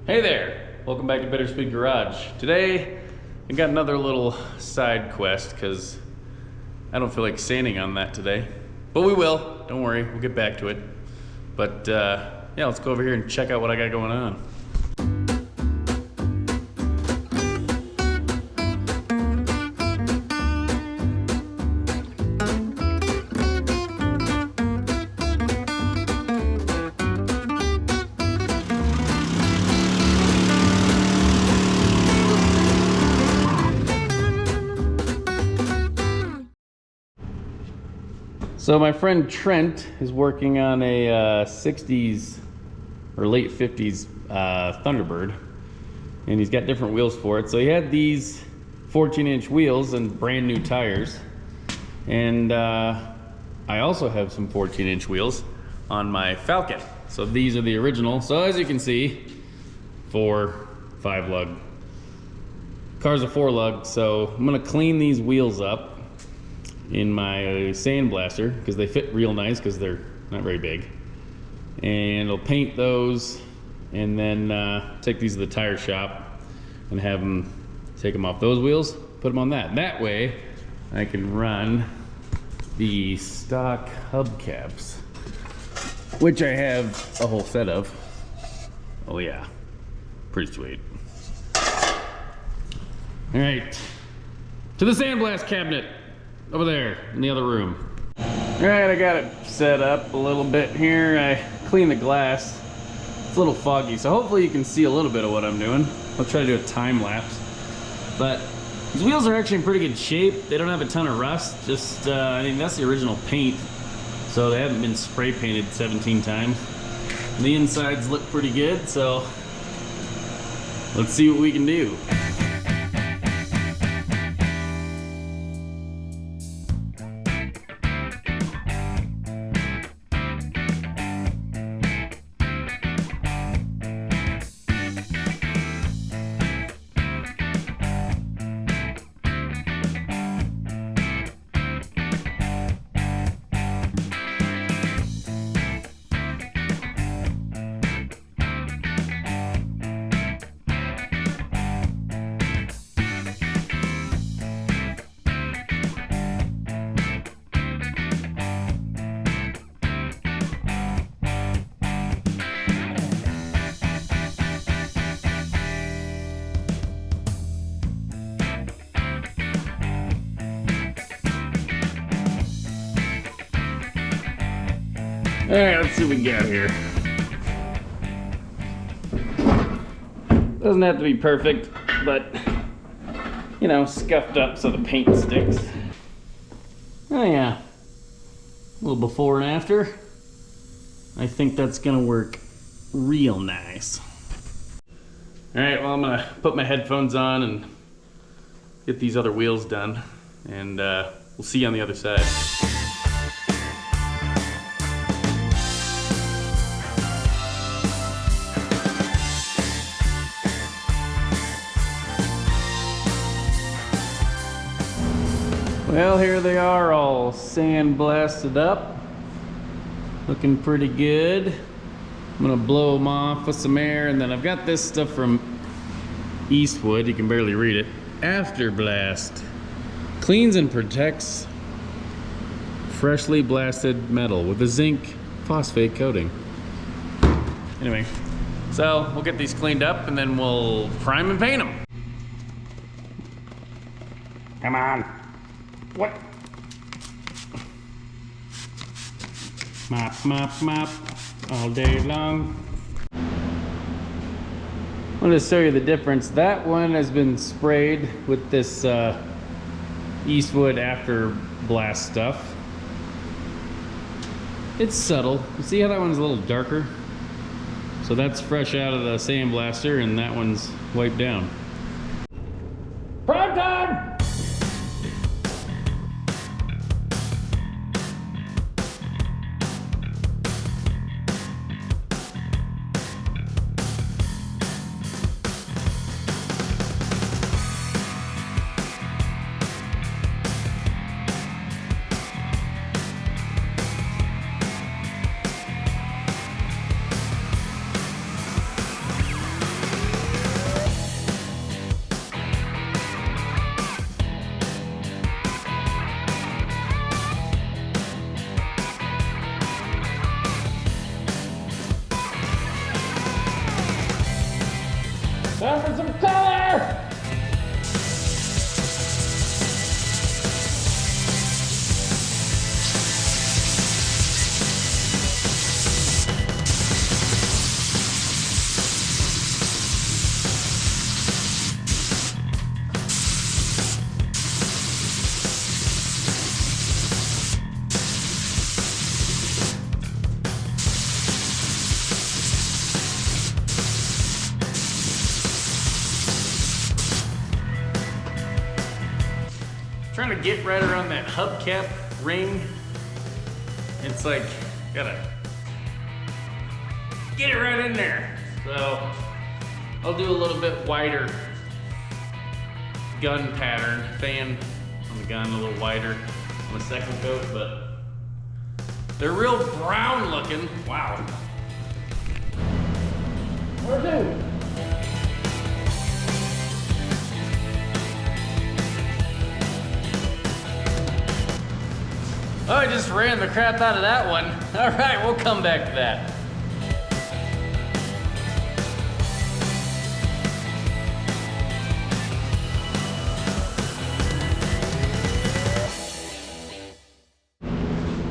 Hey there, welcome back to Bitter-Swede Garage. Today, I got another little side quest because I don't feel like sanding on that today. But we will, don't worry, we'll get back to it. But yeah, let's go over here and check out what I got going on. So my friend Trent is working on a 60s or late 50s Thunderbird, and he's got different wheels for it. So he had these 14-inch wheels and brand new tires, and I also have some 14-inch wheels on my Falcon. So these are the original. So as you can see, 4-5 lug. Car's a 4 lug, so I'm gonna clean these wheels up in my sandblaster because they fit real nice because they're not very big, and I'll paint those and then take these to the tire shop and have them take them off those wheels, put them on that way I can run the stock hubcaps, which I have a whole set of. Oh yeah, pretty sweet. All right, to the sandblast cabinet over there in the other room. All right, I got it set up a little bit here. I cleaned the glass. It's a little foggy, so hopefully you can see a little bit of what I'm doing. I'll try to do a time lapse. But these wheels are actually in pretty good shape. They don't have a ton of rust. Just, I mean, that's the original paint. So they haven't been spray painted 17 times. The insides look pretty good, so let's see what we can do. All right, let's see what we got here. Doesn't have to be perfect, but you know, scuffed up so the paint sticks. Oh yeah, a little before and after. I think that's gonna work real nice. All right, well, I'm gonna put my headphones on and get these other wheels done, and we'll see you on the other side. Well, here they are, all sandblasted up. Looking pretty good. I'm gonna blow them off with some air, and then I've got this stuff from Eastwood, you can barely read it. Afterblast. Cleans and protects freshly blasted metal with a zinc phosphate coating. Anyway, so we'll get these cleaned up and then we'll prime and paint them. Come on. What? Mop, mop, mop, all day long. I'm gonna show you the difference. That one has been sprayed with this Eastwood after blast stuff. It's subtle. You see how that one's a little darker? So that's fresh out of the sandblaster, and that one's wiped down. Prime time! Time for some color! Trying to get right around that hubcap ring. It's like, gotta get it right in there. So I'll do a little bit wider gun pattern, fan on the gun a little wider on the second coat, but they're real brown looking. Wow. Where do? Oh, I just ran the crap out of that one. All right, we'll come back to that.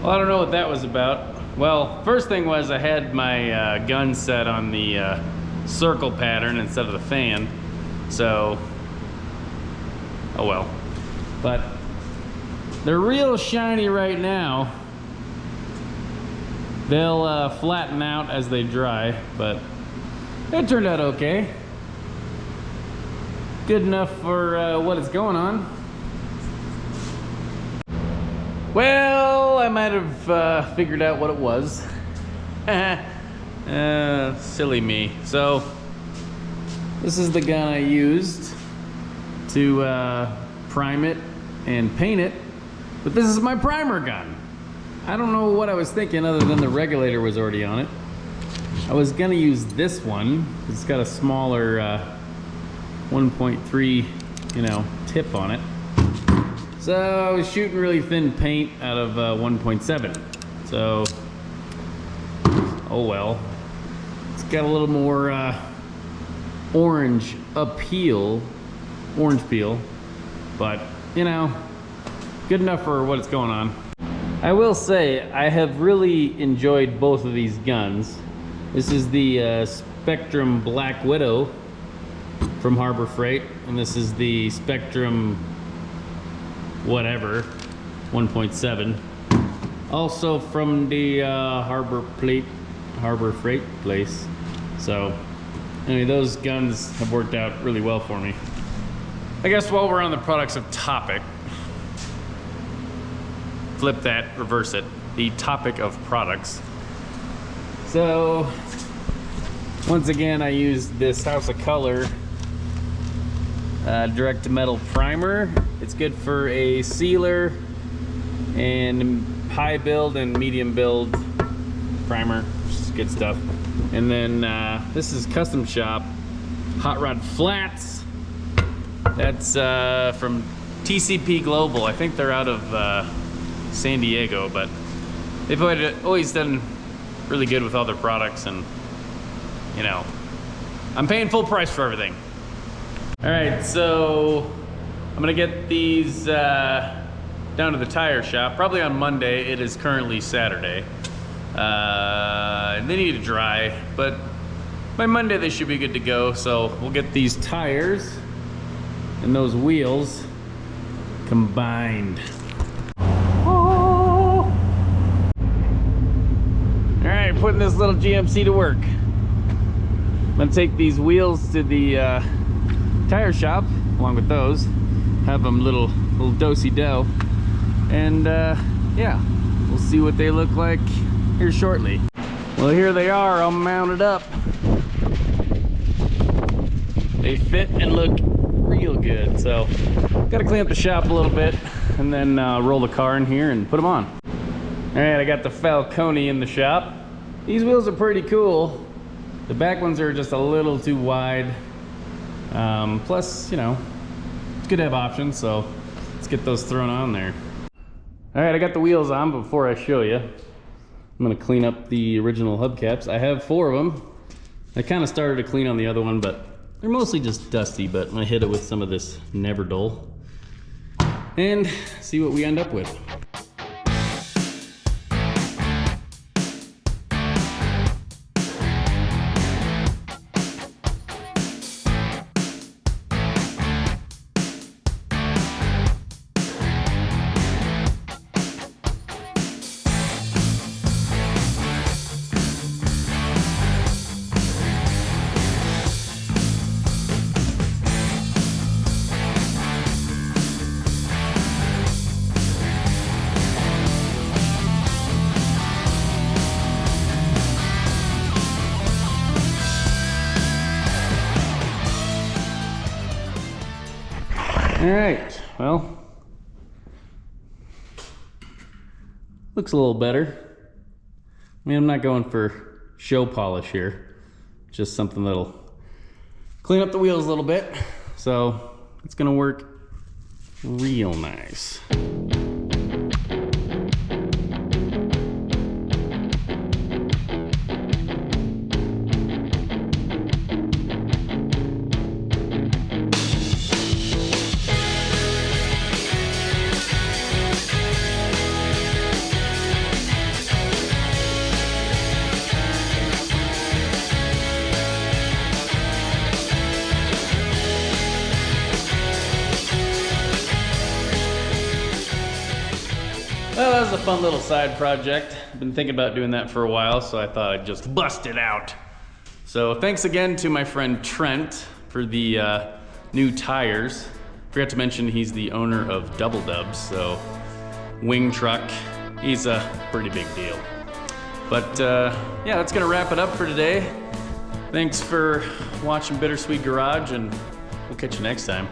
Well, I don't know what that was about. Well, first thing was I had my gun set on the circle pattern instead of the fan. So, oh well. But they're real shiny right now. They'll flatten out as they dry, but it turned out okay. Good enough for what it's going on. Well, I might have figured out what it was. Silly me. So, this is the gun I used to prime it and paint it. But this is my primer gun. I don't know what I was thinking other than the regulator was already on it. I was gonna use this one. It's got a smaller 1.3, tip on it. So I was shooting really thin paint out of 1.7. So, oh well. It's got a little more orange peel, but good enough for what it's going on. I will say, I have really enjoyed both of these guns. This is the Spectrum Black Widow from Harbor Freight, and this is the Spectrum whatever 1.7, also from the Harbor Freight place. So anyway, those guns have worked out really well for me. I guess while we're on the products of topic, flip that, reverse it, the topic of products. So once again, I used this House of Color direct to metal primer. It's good for a sealer and high build and medium build primer, just good stuff. And then this is Custom Shop Hot Rod Flats. That's from TCP Global. I think they're out of San Diego, but they've always done really good with all their products, and I'm paying full price for everything. All right, so I'm gonna get these down to the tire shop probably on Monday. It is currently Saturday. They need to dry, but by Monday they should be good to go. So we'll get these tires and those wheels combined. Oh. All right, putting this little GMC to work. I'm gonna take these wheels to the tire shop along with those, have them little do-si-do, and yeah, we'll see what they look like here shortly. Well, here they are all mounted up. They fit and look real good, so gotta clean up the shop a little bit and then roll the car in here and put them on. All right, I got the Falcone in the shop. These wheels are pretty cool. The back ones are just a little too wide. Plus, it's good to have options, so let's get those thrown on there. All right, I got the wheels on. Before I show you, I'm gonna clean up the original hubcaps. I have 4 of them. I kind of started to clean on the other one, but they're mostly just dusty, but I'm gonna hit it with some of this Never Dull and see what we end up with. All right, well, looks a little better. I mean, I'm not going for show polish here, just something that'll clean up the wheels a little bit. So it's gonna work real nice. Well, that was a fun little side project. I've been thinking about doing that for a while, so I thought I'd just bust it out. So thanks again to my friend Trent for the new tires. Forgot to mention he's the owner of Double Dubs, so wing truck, he's a pretty big deal. But yeah, that's gonna wrap it up for today. Thanks for watching Bitter-Swede Garage, and we'll catch you next time.